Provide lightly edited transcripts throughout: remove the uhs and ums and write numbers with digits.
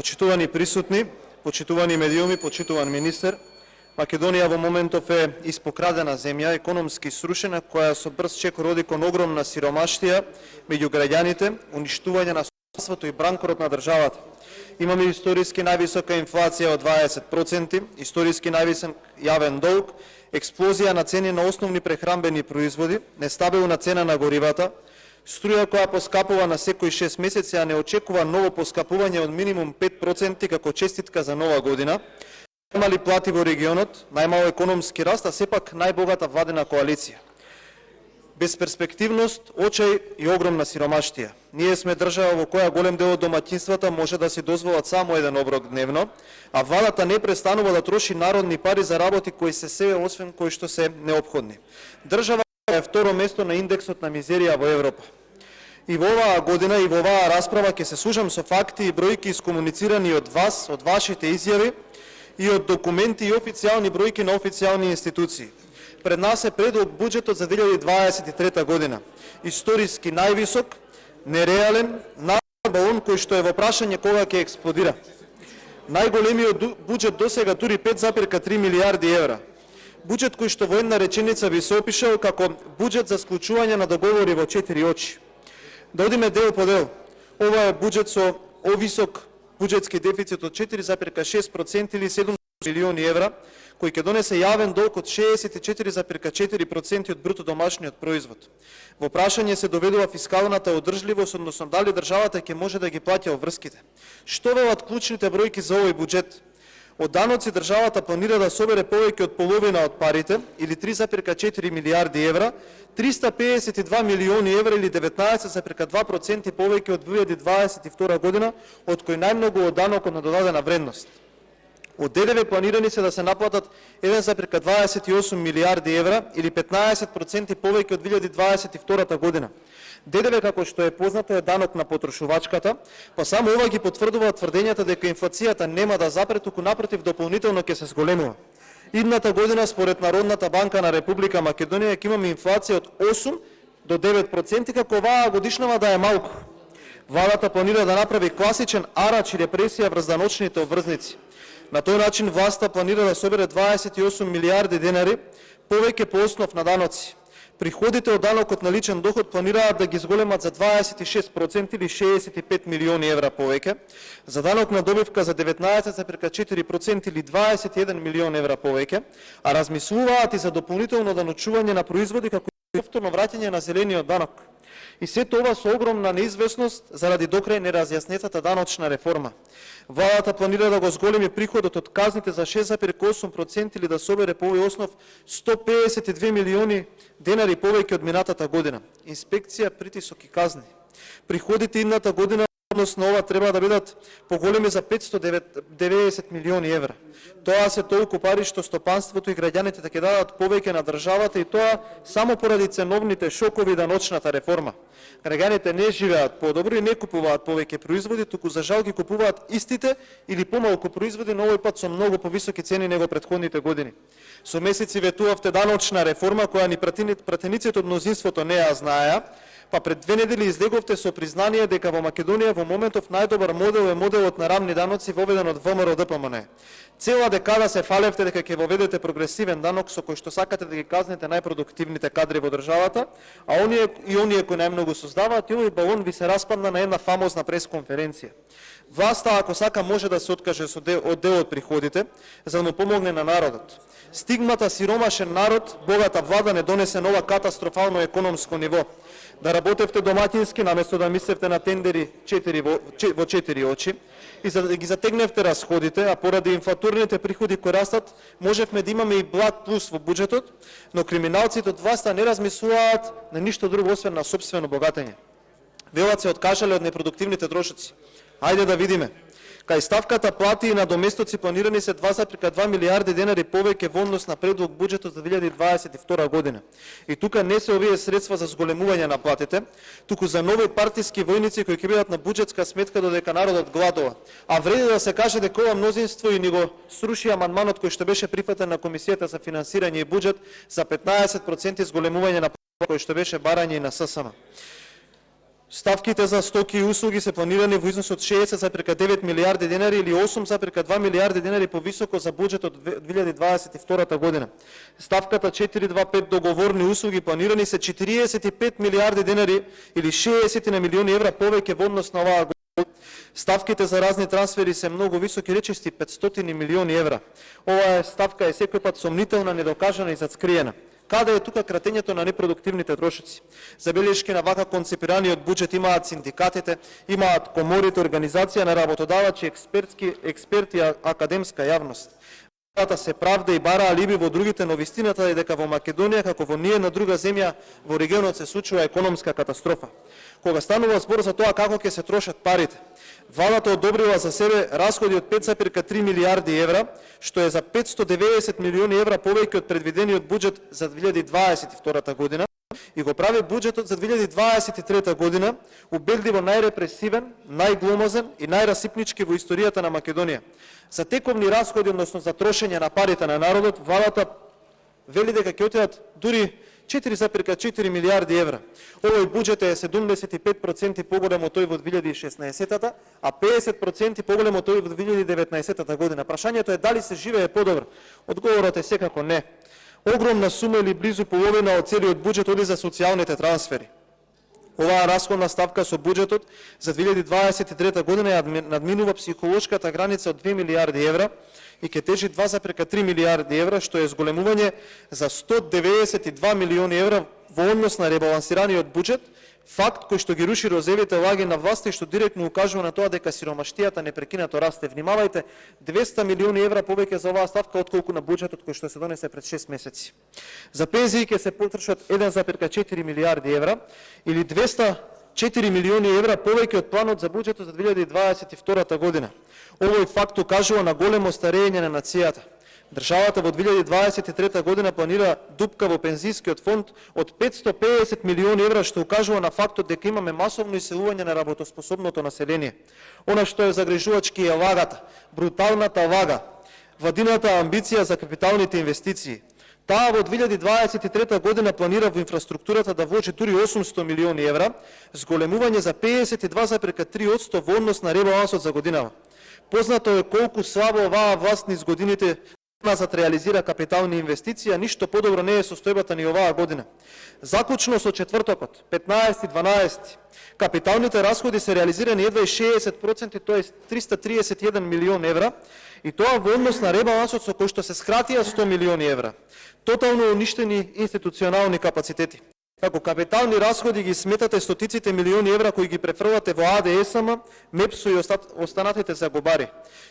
Почитувани присутни, почитувани медиуми, почитуван министер, Македонија во моментов е испокрадена земја, економски срушена, која со брз чек роди кон огромна сиромаштија меѓу граѓаните, уништување на социјалството и бранкорот на државата. Имаме историски највисока инфлација од 20%, историски највисок јавен долг, експлозија на цени на основни прехранбени производи, нестабилна цена на горивата, струја која поскапува на секои 6 месеци, а не очекува ново поскапување од минимум 5% како честитка за нова година, најмали плати во регионот, најмало економски раст, а сепак најбогата владена коалиција. Безперспективност, очај и огромна сиромаштија. Ние сме држава во која голем дел од домаќинствата може да си дозволат само еден оброк дневно, а владата не престанува да троши народни пари за работи кои се себе освен кои што се неопходни. Држава е второ место на индексот на мизерија во Европа. И во оваа година и во оваа расправа ќе се служам со факти и бројки искомуницирани од вас, од вашите изјави и од документи и официјални бројки на официјални институции. Пред нас е предлог буџетот за 2023 година. Историски највисок, нереален, балон кој што е во прашање кога ќе експлодира. Најголемиот буџет досега тури 5,3 милиарди евра. Буџет кој што во една реченица би се опишал како буџет за склучување на договори во 4 очи. Да одиме дел по дел. Ова е буџет со овисок буџетски дефицит од 4,6% или 7 милиони евра, кој ќе донесе јавен долг од 64,4% од бруто домашниот производ. Во прашање се доведува фискалната одржливост, односно дали државата ќе може да ги плаќа обврските. Што велат клучните бројки за овој буџет? Од даноци државата планира да собере повеќе од половина од парите, или 3,4 милиарди евра, 352 милиони евра или 19,2% повеќе од 2022 година, од кој најмногу од данокот на додадена вредност. Од ДДВ планирани се да се наплатат 1,28 милиарди евра или 15% повеќе од 2022 година. ДДВ, како што е познато, е данок на потрошувачката, па само ова ги потврдува тврдењата дека инфлацијата нема да запре, туку напротив дополнително ќе се зголемува. Идната година, според Народната банка на Република Македонија, ќе имаме инфлација од 8 до 9%, како оваа годишнава да е малку. Владата планира да направи класичен арач и репресија врз даночните обврзници. На тој начин власта планира да собере 28 милиарди денари повеќе по основ на даноци. Приходите од данокот на личен доход планираат да ги зголемат за 26% или 65 милиони евра повеќе, за данок на добивка за 19,4% или 21 милион евра повеќе, а размислуваат и за дополнително даночување на производи како и повторно враќање на зелениот данок. И сето ова со огромна неизвестност заради докрај неразјаснетата даночна реформа. Владата планира да го зголеми приходот од казните за 6,8% или да собере по овој основ 152 милиони денари повеќе од минатата година. Инспекција, притисок и казни. Приходите идната година односно ова треба да бидат поголеми за 590 милиони евра. Тоа се толку пари што стопанството и граѓаните ќе дадат повеќе на државата, и тоа само поради ценовните шокови да ночната реформа. Граѓаните не живеат подобро и не купуваат повеќе производи, туку за жал ги купуваат истите или помалку производи, но овој пат со многу повисоки цени него претходните години. Со месеци ветувавте даночна реформа која ни пратениците од мнозинството не ја знаеа, па пред 2 недели излеговте со признание дека во Македонија во моментов најдобар модел е моделот на рамни даноци воведен од ВМРО-ДПМН. Цела декада се фалевте дека ќе воведете прогресивен данок со кој што сакате да ги казните најпродуктивните кадри во државата, а оние кои најмногу создаваат, и овој балон ви се распадна на една фамозна пресконференција. Власта, ако сака, може да се откаже од дел од приходите, за да му помогне на народот. Стигмата сиромашен народ, богата влада не донесе нова катастрофално економско ниво. Да работевте доматински, наместо да мислевте на тендери во 4 очи, и за да ги затегневте расходите, а поради инфлаторните приходи кои растат, можевме да имаме и благ плюс во буџетот, но криминалците од власта не размислуваат на ништо друго освен на сопствено богатење. Велат се откажале од непродуктивните трошоци. Ајде да видиме. Кај ставката плати и надоместоци планирани се 2,2 милиарди денари повеќе во однос на предлог буџетот за 2022 година. И тука не се овие средства за зголемување на платите, туку за нови партиски војници кои ќе бидат на буџетска сметка додека народот гладува. А вреди да се каже дека ова мнозинство и ни го сруши амандманот кој што беше прифатен на Комисијата за финансирање и буџет за 15% зголемување на платите кој што беше барање и на ССМ. Ставките за стоки и услуги се планирани во износ од 60,9 милиарди денари или 8,2 милиарди денари повисоко за буџетот од 2022 година. Ставката 425 договорни услуги планирани се 45 милиарди денари или 60 на милиони евра повеќе во однос на оваа година. Ставките за разни трансфери се многу високи, речисти 500 милиони евра. Оваа ставка е секој пат сомнителна, недокажана и зацкриена. Каде е тука кратењето на непродуктивните трошоци? Забелешки на вака концепираниот буџет имаат синдикатите, имаат коморите, организација на работодавачи, експерти и академска јавност. Валата се правда и бара алиби во другите, но вистината е дека во Македонија, како во ниедна друга земја во регионот, се случува економска катастрофа. Кога станува збор за тоа како ќе се трошат парите, владата одобрила за себе расходи од 5,3 милиарди евра, што е за 590 милиони евра повеќе од предвидениот буџет за 2022 година, и го прави буџетот за 2023 година убедливо најрепресивен, најгломозен и најрасипнички во историјата на Македонија. За тековни расходи, односно за трошење на парите на народот, владата вели дека ќе отидат дури 4,4 милиарди евра. Овој буџет е 75% поголем од тој во 2016-та, а 50% поголем од тој во 2019 година. Прашањето е дали се живее подобро. Одговорот е секако не. Огромна сума или близу половина од целиот буџет оди за социјалните трансфери. Оваа расходна ставка со буџетот за 2023 година ја надминува психолошката граница од 2 милиарди евра и ќе тежи 2,3 милиарди евра, што е зголемување за 192 милиони евра во однос на ребалансираниот буџет, факт кој што ги руши розевите лаги на власт и што директно укажува на тоа дека сиромаштијата непрекинато расте. Внимавајте, 200 милиони евра повеќе за оваа ставка отколку на буџетот кој што се донесе пред 6 месеци. За пензии ќе се потрошат 1,4 милиарди евра или 204 милиони евра повеќе од планот за буџетот за 2022 година. Овој факт укажува на големо старење на нацијата. Државата во 2023 година планира дупка во пензискиот фонд од 550 милиони евра, што укажува на фактот дека имаме масовно иселување на работоспособното население. Она што е загрижувачки е лагата, бруталната лага, владината амбиција за капиталните инвестиции. Таа во 2023 година планира во инфраструктурата да вложи дури 800 милиони евра, зголемување за 52,3% во однос на ребалансот за годинава. Познато е колку слабо оваа власт низ годините назад реализира капитални инвестиции, а ништо подобро не е состојбата ни оваа година. Заклучно со четвртокот, 15.12. Капиталните расходи се реализирани едва и 60%, тоа е 331 милион евра, и тоа во однос на ребалансот со кој што се скратија 100 милиони евра. Тотално уништени институционални капацитети. Како капитални расходи ги сметате стотиците милиони евра кои ги префрлате во АДСМ, МЕПСО и останатите загубари.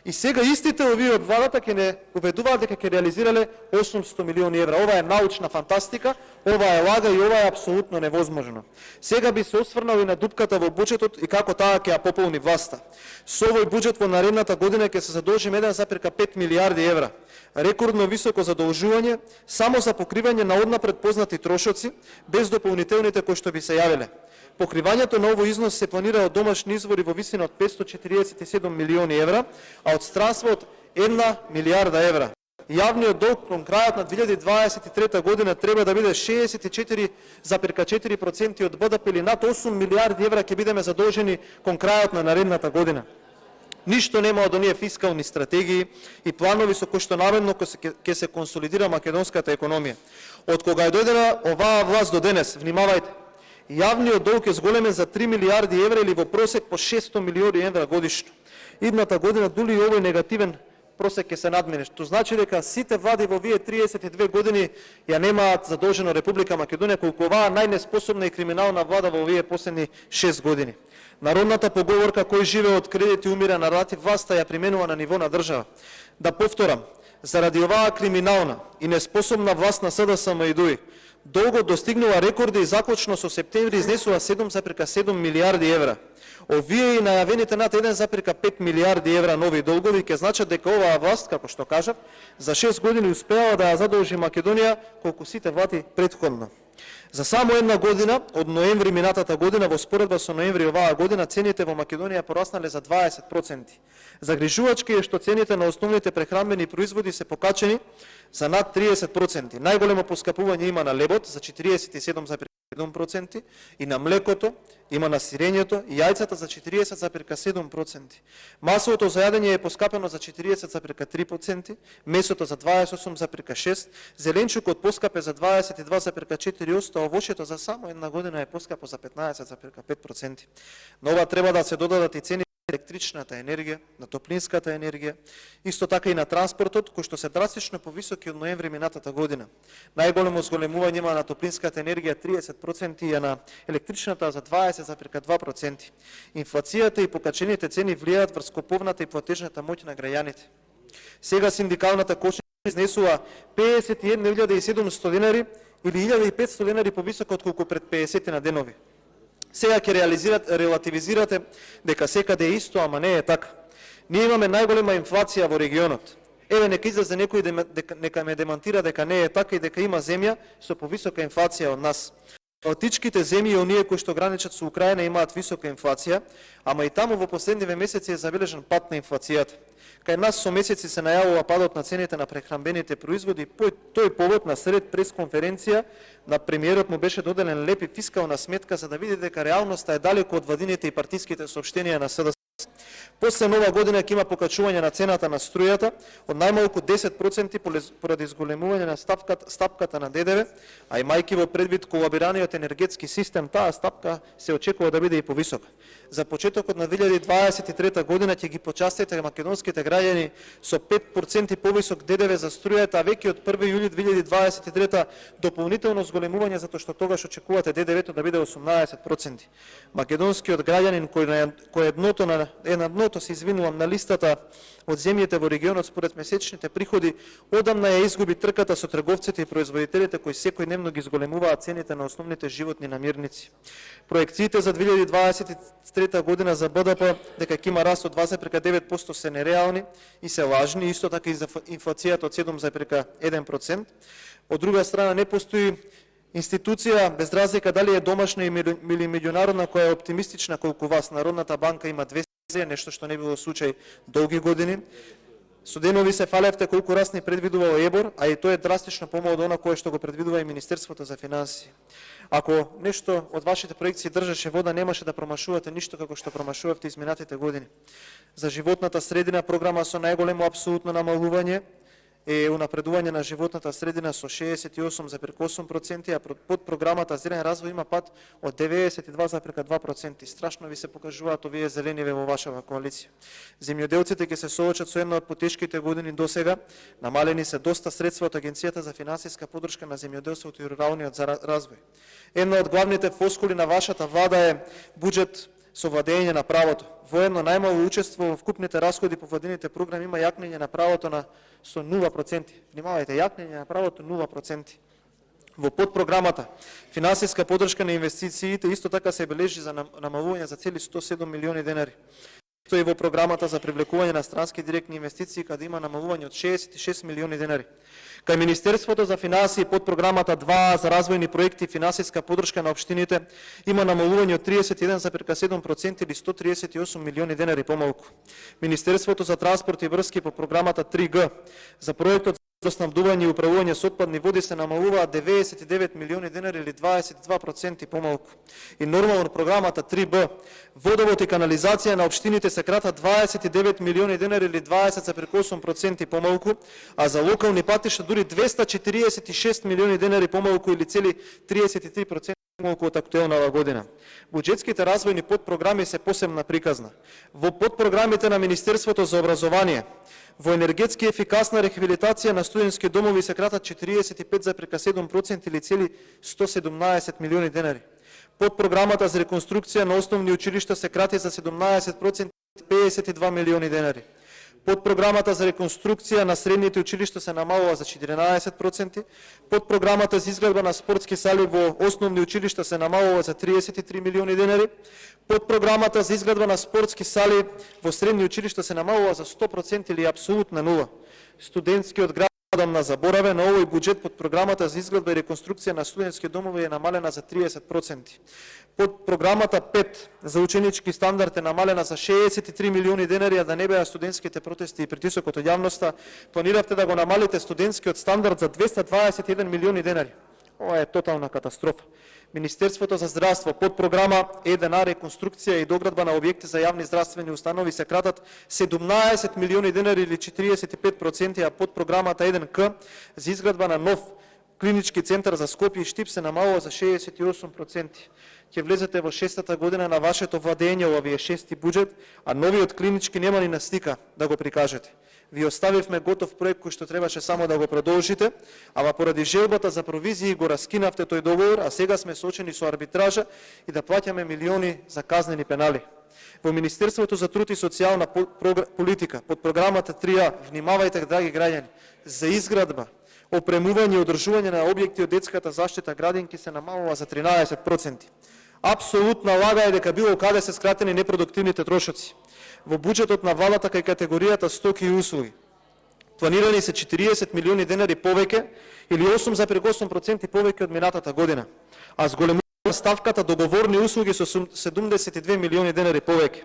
И сега истите овие од владата ќе не убедуваат дека ќе реализирале 800 милиони евра. Ова е научна фантастика, ова е лага и ова е апсолутно невозможно. Сега би се осврнал и на дупката во буџетот и како таа ќе ја пополни власта. Со овој буџет во наредната година ќе се задолжиме 1,5 милиарди евра. Рекордно високо задолжување само за покривање на однапред познати трошоци, без дополнителните кои што би се јавиле. Покривањето на овој износ се планира од домашни извори во висина од 547 милиони евра, а од странство од 1 милиарда евра. Јавниот долг кон крајот на 2023 година треба да биде 64,4% од БДП или над 8 милиарди евра ќе бидеме задолжени кон крајот на наредната година. Ништо нема од оние фискални стратегии и планови со кои што наредно ќе се консолидира македонската економија. Од кога е дојдена оваа власт до денес, внимавајте, јавниот долг е зголемен за 3 милиарди евра или во просек по 600 милиони евра годишно. Идната година дули и овој негативен просек ќе се надмине, што значи дека сите влади во овие 32 години ја немаат задолжено Република Македонија, колку оваа најнеспособна и криминална влада во овие последни 6 години. Народната поговорка кој живее од кредит и умира на рати, власта ја применува на ниво на држава. Да повторам, заради оваа криминална и неспособна власт на СДСМ и ДУИ, долгот достигнува рекорди и заклучно со септември изнесува 7,7 милиарди евра. Овие и најавените над 1,5 милиарди евра нови долгови ќе значат дека оваа власт, како што кажав, за 6 години успеала да ја задолжи Македонија колку сите влади претходно. За само една година, од ноември минатата година, во споредба со ноември оваа година, цените во Македонија пораснале за 20%. Загрижувачки е што цените на основните прехранбени производи се покачени за над 30%. Најголемо поскапување има на лебот за 47,5%. 7% и на млекото, има на сирењето и јајцата за 40,7%. Масовото за јадење е поскапено за 40,3%, месото за 28,6%, зеленчукот поскапе за 22,4%, а овошјето за само една година е поскапо за 15,5%. На ова треба да се додадат и цени на електричната енергија, на топлинската енергија, исто така и на транспортот, кои што се драстично повисоки од ноември минатата година. Најголемо зголемување има на топлинската енергија 30% и на електричната за 20,2%. Инфлацијата и покачените цени влијаат врз куповната и платежната моќ на граѓаните. Сега синдикалната кошница изнесува 51.700 денари или 1.500 денари повисоко отколку пред 50 на денови. Сега ќе релативизирате дека секаде е исто, ама не е така. Ние имаме најголема инфлација во регионот. Еве нека излезе некој нека ме демантира дека не е така и дека има земја со повисока инфлација од нас. Балтичките земји и оние кои што граничат со Украина имаат висока инфлација, ама и таму во последниве месеци е забележан пат на инфлацијата. Кај нас со месеци се најавува падот на цените на прехранбените производи, тој повод на сред пресконференција на премиерот му беше доделен леп и фискална сметка за да види дека реалноста е далеку од владините и партиските соопштенија на СДС. После нова година ќе има покачување на цената на струјата од најмалку 10% поради зголемување на стапката на ДДВ, а имајќи во предвид колабираниот енергетски систем, таа стапка се очекува да биде и повисока. За почетокот на 2023 година ќе ги почастите македонските граѓани со 5% повисок ДДВ за струјата, а веќе од 1 јули 2023 дополнително зголемување затоа што тогаш очекувате ДДВ-то да биде 18%. Македонскиот граѓанин кој е на дното, се извинувам, на листата од земјите во регионот според месечните приходи, одамна ја изгуби трката со трговците и производителите кои секојдневно ги зголемуваат цените на основните животни намирници. Проекциите за 2023 година за БДП дека ќе има раст од 2,9% се нереални и се лажни, исто така и за инфлацијата од 7,1%. Од друга страна не постои институција, без разлика дали е домашна или меѓународна, која е оптимистична колку вас. Народната банка има 200, нешто што не било случај долги години. Студенови се фалевте колку раст ни предвидувал ЕБОР, а и тоа е драстично помало од она кое што го предвидува и Министерството за финансии. Ако нешто од вашите проекции држеше вода, немаше да промашувате ништо како што промашувавте изминатите години. За животната средина програма со најголемо апсолутно намалување е унапредување на животната средина со 68,8%, а под програмата Зелен развој има пат од 92,2%. Страшно ви се покажуваат овие зелениве во вашава коалиција. Земјоделците ќе се соочат со една од потешките години досега. Намалени се доста средства од Агенцијата за финансиска поддршка на земјоделството и руралниот развој. Една од главните фоскули на вашата влада е буџет со владење на правото. Воедно најмало учество во вкупните расходи по владините програми има јакнење на правото со 0%. Внимавајте, јакнење на правото 0%. Во подпрограмата финансиска поддршка на инвестициите исто така се бележи за намалување за цели 107 милиони денари. Што и во програмата за привлекување на странски директни инвестиции, каде има намалување од 66 милиони денари. Кај Министерството за финансии под програмата 2 за развојни проекти и финансиска поддршка на општините има намалување од 31,7% или 138 милиони денари помалку. Министерството за транспорт и врски по програмата 3Г за проектот за снабдување и управување со отпадни води се намалуваат 99 милиони денари или 22% помалку. И нормално програмата 3Б водовод и канализација на општините се кратат 29 милиони денари или 20,8% помалку, а за локални патишта дури 246 милиони денари помалку или цели 33% помалку од актуелнава година. Буџетските развојни подпрограми се посебна приказна. Во подпрограмите на Министерството за образование, во енергетски ефикасна рехабилитација на студентски домови се кратат 45,7% или цели 117 милиони денари. Под програмата за реконструкција на основни училишта се крати за 17%, 52 милиони денари. Под програмата за реконструкција на средните училишта се намалува за 14%, под програмата за изградба на спортски сали во основни училишта се намалува за 33 милиони денари, под програмата за изградба на спортски сали во средни училишта се намалува за 100% или апсолутна нула. Студентскиот град на забораве на овој буџет под програмата за изградба и реконструкција на студентски домови е намалена за 30%. Под програмата 5 за ученички стандард е намалена за 63 милиони денари, а да не беа студентските протести и притисокот од јавноста, планиравте да го намалите студентскиот стандард за 221 милиони денари. Ова е тотална катастрофа. Министерството за здравство под програма ЕДНА реконструкција и доградба на објекти за јавни здравствени установи се кратат 17 милиони денари или 45%, а под програмата 1К за изградба на нов клинички центар за Скопје и Штип се намалува за 68%. Ќе влезете во 6-та година на вашето владење во овие 6-ти буџет, а новиот клинички нема ни на слика да го прикажете. Ви оставивме готов проект кој што требаше само да го продолжите, ама поради желбата за провизии го раскинавте тој договор, а сега сме соочени со арбитража и да плаќаме милиони за казнени пенали. Во Министерството за труд и социјална политика, под програмата 3А, внимавајте, драги граѓани, за изградба, опремување и одржување на објекти од детската заштита градинки се намалува за 13%. Апсолутна лага е дека било каде се скратени непродуктивните трошоци. Во буџетот на владата кај категоријата стоки и услуги планирани се 40 милиони денари повеќе или 8,8% повеќе од минатата година, а зголемува ставката договорни услуги со 72 милиони денари повеќе.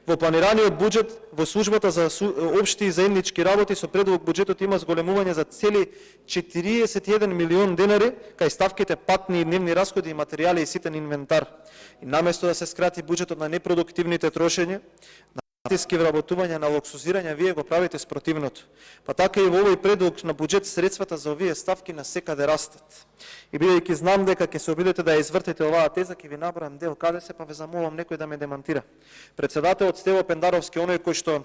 Во планираниот буџет во службата за општи и заеднички работи со предлог буџетот има зголемување за цели 41 милион денари кај ставките патни и дневни расходи и материјали и ситен инвентар. И наместо да се скрати буџетот на непродуктивните трошења, натиски вработување на луксузирање, вие го правите спротивното. Па така и во овој предлог на буџет средствата за овие ставки на секаде растат. И бидејќи знам дека ќе се обидете да ја извртите оваа теза, ќе ви набрам дел каде се, па ве замолам некој да ме демантира. Председателот Стево Пендаровски, оној кој што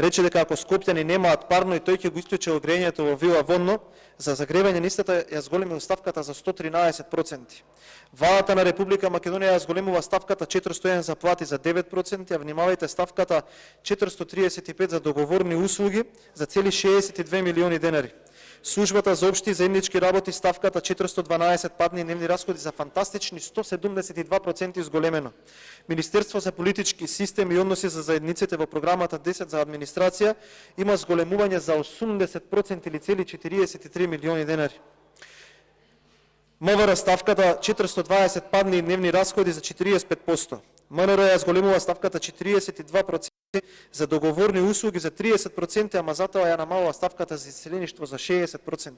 рече дека ако скопјани немаат парно и тој ќе го исклучи огрењето во Вила Вонно, за загревање на истата ја зголеми ставката за 113%. Владата на Република Македонија ја зголемува ставката 401 за плати за 9%, а внимавајте ставката 435 за договорни услуги за цели 62 милиони денари. Службата за општи и заеднички работи ставката 412 падни дневни расходи за фантастични 172% изголемено. Министерство за политички систем и односи за заедниците во програмата 10 за администрација има зголемување за 80% или цели 43 милиони денари. МВР ставката 420 падни дневни расходи за 45%. МНР ја зголемува ставката 42% за договорни услуги за 30%, ама затоа ја намалува ставката за иселеништво за 60%.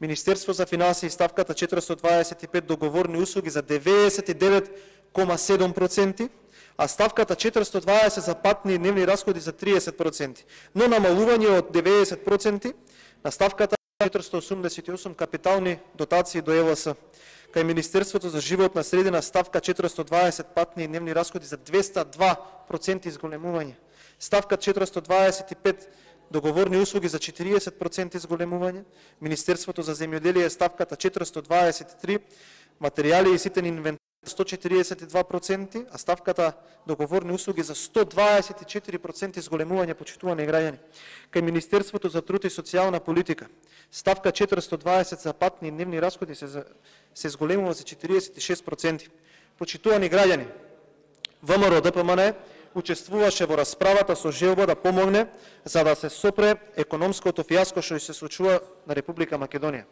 Министерство за финансии ставката 425 договорни услуги за 99,7%, а ставката 420 за патни и дневни расходи за 30%, но намалување од 90% на ставката 488 капитални дотации до ЕВС. Кај Министерството за животна средина ставка 420 патни и дневни расходи за 202% изголемување. Ставка 425 договорни услуги за 40% изголемување. Министерството за земјоделие ставката 423 материјали и ситен инвентар 142%, а ставката договорни услуги за 124% изголемување, почитувани граѓани. Кај Министерството за труд и социјална политика ставка 420 за патни и дневни расходи се изголемува за 46%. Почитувани граѓани, ВМРО ДПМН учествуваше во расправата со желба да помогне за да се сопре економското фијаско што се случува на Република Македонија.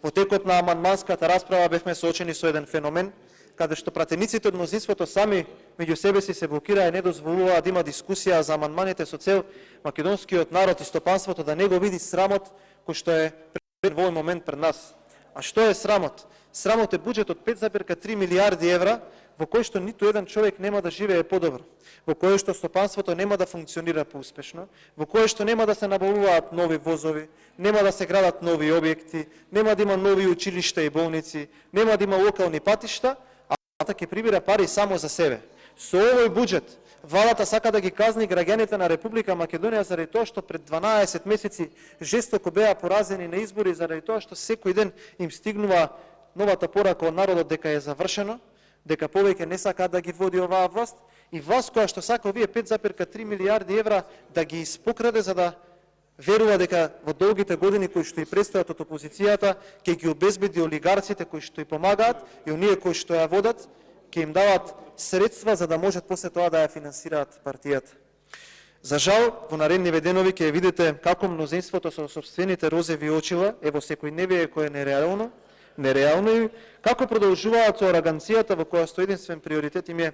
Во текот на амандманската расправа бевме соочени со еден феномен каде што пратениците од мнозинството сами меѓу себе си се блокираа и не дозволуваа да има дискусија за амандманите со цел македонскиот народ и стопанството да не го види срамот кој што е пред во овој момент пред нас. А што е срамот? Срамот е буџет од 5,3 милиарди евра во кој што ниту еден човек нема да живее подобро, во кој што стопанството нема да функционира поуспешно, во кој што нема да се набавуваат нови возови, нема да се градат нови објекти, нема да има нови училишта и болници, нема да има локални патишта, а ќе прибира пари само за себе. Со овој буџет владата сака да ги казни граѓаните на Република Македонија заради тоа што пред 12 месеци жестоко беа поразени на избори, заради тоа што секој ден им стигнува новата порака од народот дека е завршено, дека повеќе не сака да ги води оваа власт, и власт која што сака овие 5,3 милиарди евра да ги испокраде за да верува дека во долгите години кои што и предстојат од опозицијата ќе ги обезбеди олигарците кои што и помагаат и оние кои што ја водат, ќе им дават средства за да можат после тоа да ја финансираат партијата. За жал, во наредниве денови ќе видите како мнозинството со сопствените розеви очила е во секојдневие кое е нереално и како продолжуваат со ароганцијата во која што единствен приоритет им е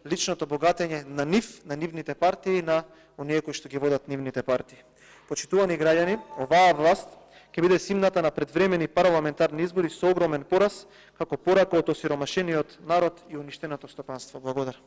личното богатење на нив, на нивните партии и на оние кои што ги водат нивните партии. Почитувани граѓани, оваа власт ќе биде симната на предвремени парламентарни избори со огромен пораз, како порака од осиромашениот народ и уништеното стопанство. Благодарам.